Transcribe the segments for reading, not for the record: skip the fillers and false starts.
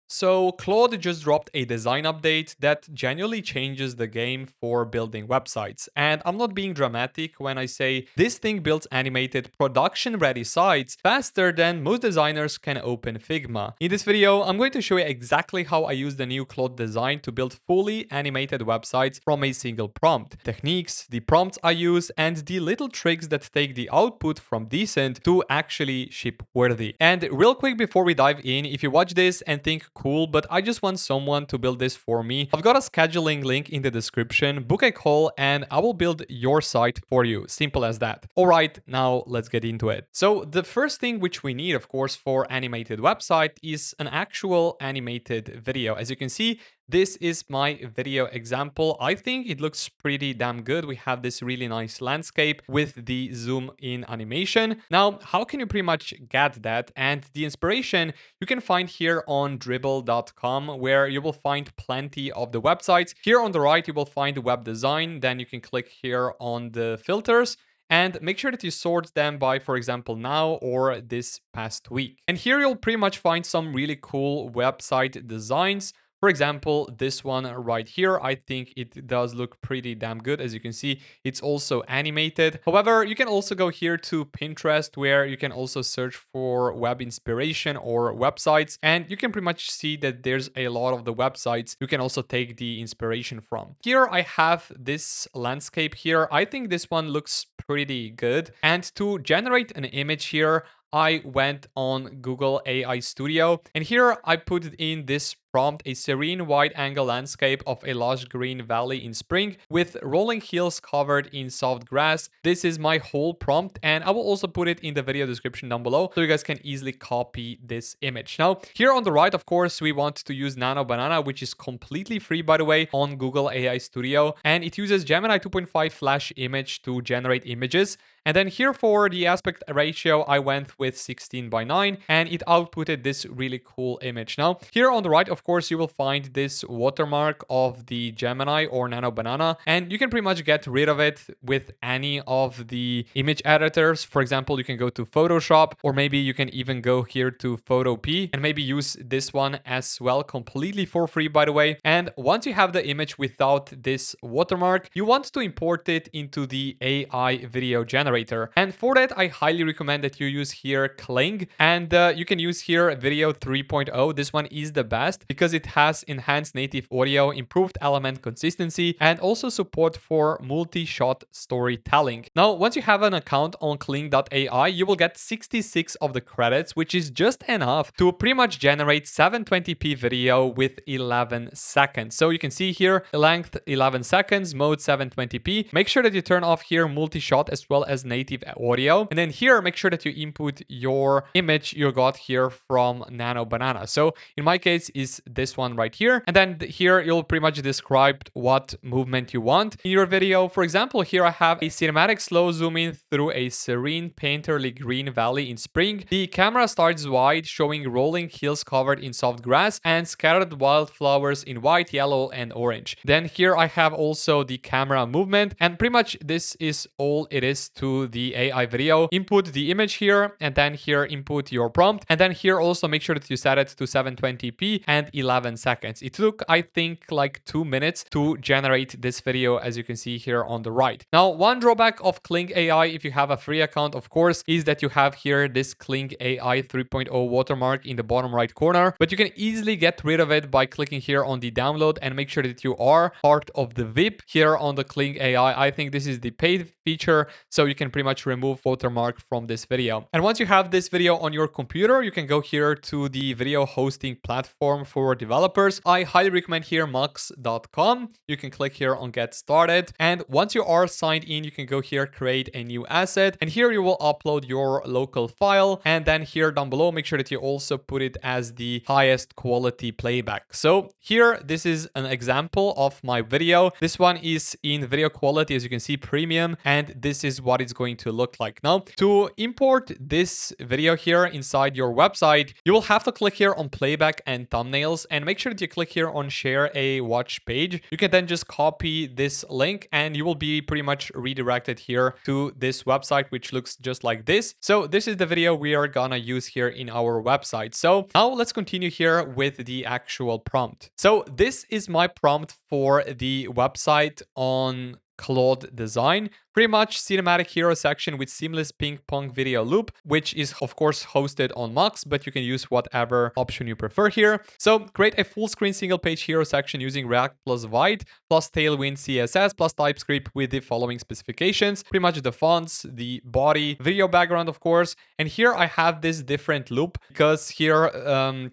So Claude just dropped a design update that genuinely changes the game for building websites. And I'm not being dramatic when I say this thing builds animated production-ready sites faster than most designers can open Figma. In this video, I'm going to show you exactly how I use the new Claude Design to build fully animated websites from a single prompt, techniques, the prompts I use, and the little tricks that take the output from decent to actually ship worthy. And real quick before we dive in, if you watch this and think cool, but I just want someone to build this for me, I've got a scheduling link in the description. Book a call and I will build your site for you. Simple as that. All right, now let's get into it. So the first thing which we need, of course, for animated website is an actual animated video. As you can see, this is my video example. I think it looks pretty damn good. We have this really nice landscape with the zoom in animation. Now, how can you pretty much get that? And the inspiration you can find here on dribble.com, where you will find plenty of the websites. Here on the right, you will find web design. Then you can click here on the filters and make sure that you sort them by, for example, now or this past week. And here you'll pretty much find some really cool website designs. For example, this one right here, I think it does look pretty damn good. As you can see, it's also animated. However, you can also go here to Pinterest, where you can also search for web inspiration or websites. And you can pretty much see that there's a lot of the websites you can also take the inspiration from. Here I have this landscape here. I think this one looks pretty good. And to generate an image here, I went on Google AI Studio, and here I put in this prompt: a serene wide-angle landscape of a lush green valley in spring with rolling hills covered in soft grass. This is my whole prompt, and I will also put it in the video description down below so you guys can easily copy this image. Now, here on the right, of course, we want to use Nano Banana, which is completely free, by the way, on Google AI Studio, and it uses Gemini 2.5 Flash image to generate images. And then here for the aspect ratio, I went with 16:9, and it outputted this really cool image. Now, here on the right, of course, you will find this watermark of the Gemini or Nano Banana, and you can pretty much get rid of it with any of the image editors. For example, you can go to Photoshop, or maybe you can even go here to Photopea and maybe use this one as well, completely for free, by the way. And once you have the image without this watermark, you want to import it into the AI video generator. And for that, I highly recommend that you use here Kling, and you can use here Video 3.0. This one is the best because it has enhanced native audio, improved element consistency, and also support for multi-shot storytelling. Now, once you have an account on Kling.ai, you will get 66 of the credits, which is just enough to pretty much generate 720p video with 11 seconds. So you can see here, length 11 seconds, mode 720p. Make sure that you turn off here multi-shot as well as native audio. And then here, make sure that you input your image you got here from Nano Banana. So in my case is this one right here. And then here you'll pretty much describe what movement you want in your video. For example, here I have a cinematic slow zoom in through a serene painterly green valley in spring. The camera starts wide, showing rolling hills covered in soft grass and scattered wildflowers in white, yellow, and orange. Then here I have also the camera movement, and pretty much this is all it is to the AI video. Input the image here, and then here input your prompt, and then here also make sure that you set it to 720p and 11 seconds. It took, I think, like 2 minutes to generate this video, as you can see here on the right. Now, one drawback of Kling AI, if you have a free account, of course, is that you have here this Kling AI 3.0 watermark in the bottom right corner, but you can easily get rid of it by clicking here on the download and make sure that you are part of the VIP here on the Kling AI. I think this is the paid feature, so you can pretty much remove watermark from this video. And once you have this video on your computer, you can go here to the video hosting platform for developers. I highly recommend here mux.com. You can click here on get started. And once you are signed in, you can go here, create a new asset. And here you will upload your local file. And then here down below, make sure that you also put it as the highest quality playback. So here, this is an example of my video. This one is in video quality, as you can see, premium. And this is what it's going to look like. Now, to import this video here inside your website, you will have to click here on playback and thumbnails, and make sure that you click here on share a watch page. You can then just copy this link and you will be pretty much redirected here to this website, which looks just like this. So this is the video we are gonna use here in our website. So now let's continue here with the actual prompt. So this is my prompt for the website on Claude Design. Pretty much cinematic hero section with seamless ping pong video loop, which is of course hosted on Mux, but you can use whatever option you prefer here. So create a full screen single page hero section using React plus Vite plus Tailwind CSS plus TypeScript with the following specifications. Pretty much the fonts, the body, video background of course. And here I have this different loop because here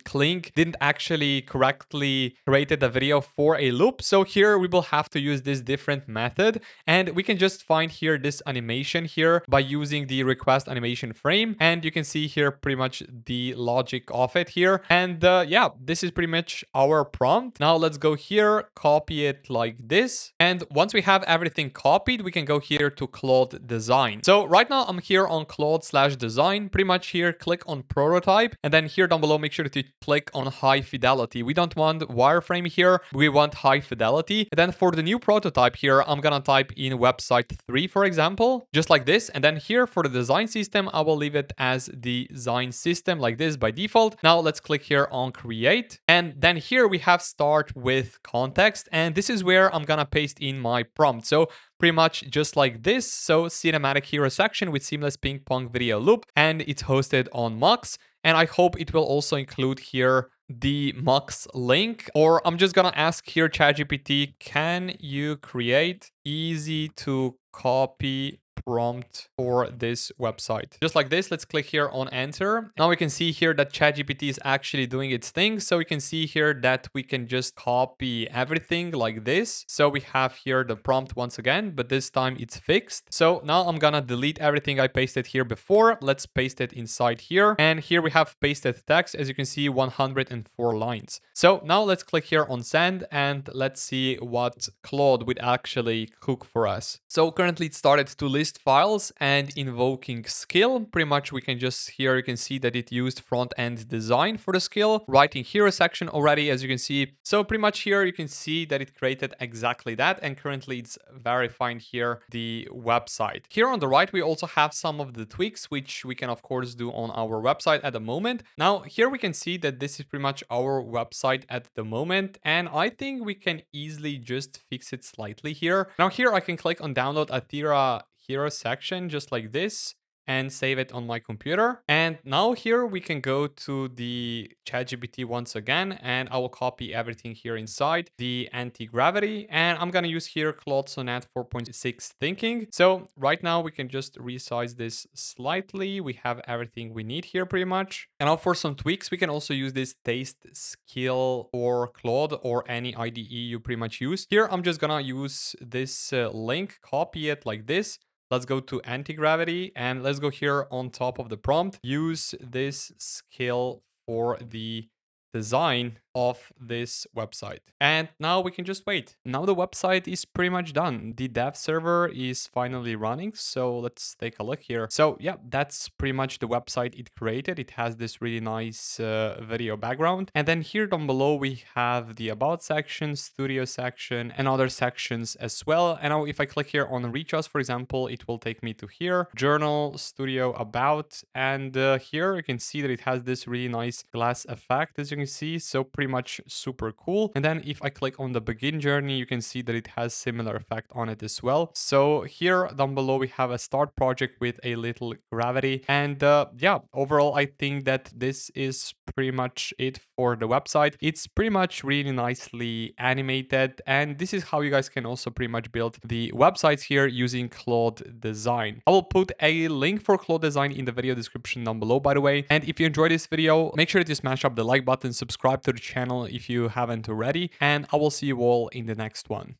Clink didn't actually correctly created the video for a loop. So here we will have to use this different method, and we can just find here this animation here by using the request animation frame, and you can see here pretty much the logic of it here. And yeah, this is pretty much our prompt. Now let's go here, copy it like this, and once we have everything copied, we can go here to Claude Design. So right now I'm here on Claude/Design. Pretty much here click on prototype, and then here down below make sure that you click on high fidelity. We don't want wireframe here, we want high fidelity. And then for the new prototype here, I'm gonna type in website 3, for example, just like this. And then here for the design system, I will leave it as design system like this by default. Now let's click here on create. And then here we have start with context. And this is where I'm gonna paste in my prompt. So pretty much just like this. So cinematic hero section with seamless ping pong video loop, and it's hosted on Mux. And I hope it will also include here the Mux link, or I'm just gonna ask here ChatGPT, can you create easy to copy prompt for this website? Just like this. Let's click here on enter. Now we can see here that ChatGPT is actually doing its thing. So we can see here that we can just copy everything like this. So we have here the prompt once again, but this time it's fixed. So now I'm gonna delete everything I pasted here before. Let's paste it inside here. And here we have pasted text, as you can see, 104 lines. So now let's click here on send, and let's see what Claude would actually cook for us. So currently it started to list files and invoking skill. Pretty much we can just here, you can see that it used front-end design for the skill, writing hero section already, as you can see. So pretty much here you can see that it created exactly that, and currently it's verifying here the website. Here on the right we also have some of the tweaks which we can of course do on our website at the moment. Now here we can see that this is pretty much our website at the moment, and I think we can easily just fix it slightly here. Now here I can click on download Athira hero section just like this and save it on my computer. And now here we can go to the ChatGPT once again, and I will copy everything here inside the anti-gravity, and I'm gonna use here Claude Sonnet 4.6 thinking. So right now we can just resize this slightly. We have everything we need here pretty much. And now for some tweaks, we can also use this taste skill or Claude or any IDE you pretty much use. Here I'm just gonna use this link, copy it like this. Let's go to anti-gravity, and let's go here on top of the prompt. Use this skill for the design of this website. And now we can just wait. Now the website is pretty much done. The dev server is finally running. So let's take a look here. So yeah, that's pretty much the website it created. It has this really nice video background. And then here down below, we have the about section, studio section, and other sections as well. And now if I click here on reach us, for example, it will take me to here, journal, studio, about, and here you can see that it has this really nice glass effect, as you can see. So pretty much super cool. And then if I click on the begin journey, you can see that it has similar effect on it as well. So here down below we have a start project with a little gravity, and yeah, overall I think that this is pretty much it for the website. It's pretty much really nicely animated, and this is how you guys can also pretty much build the websites here using Claude Design. I will put a link for Claude Design in the video description down below, by the way. And if you enjoyed this video, make sure to smash up the like button, subscribe to the channel if you haven't already, and I will see you all in the next one.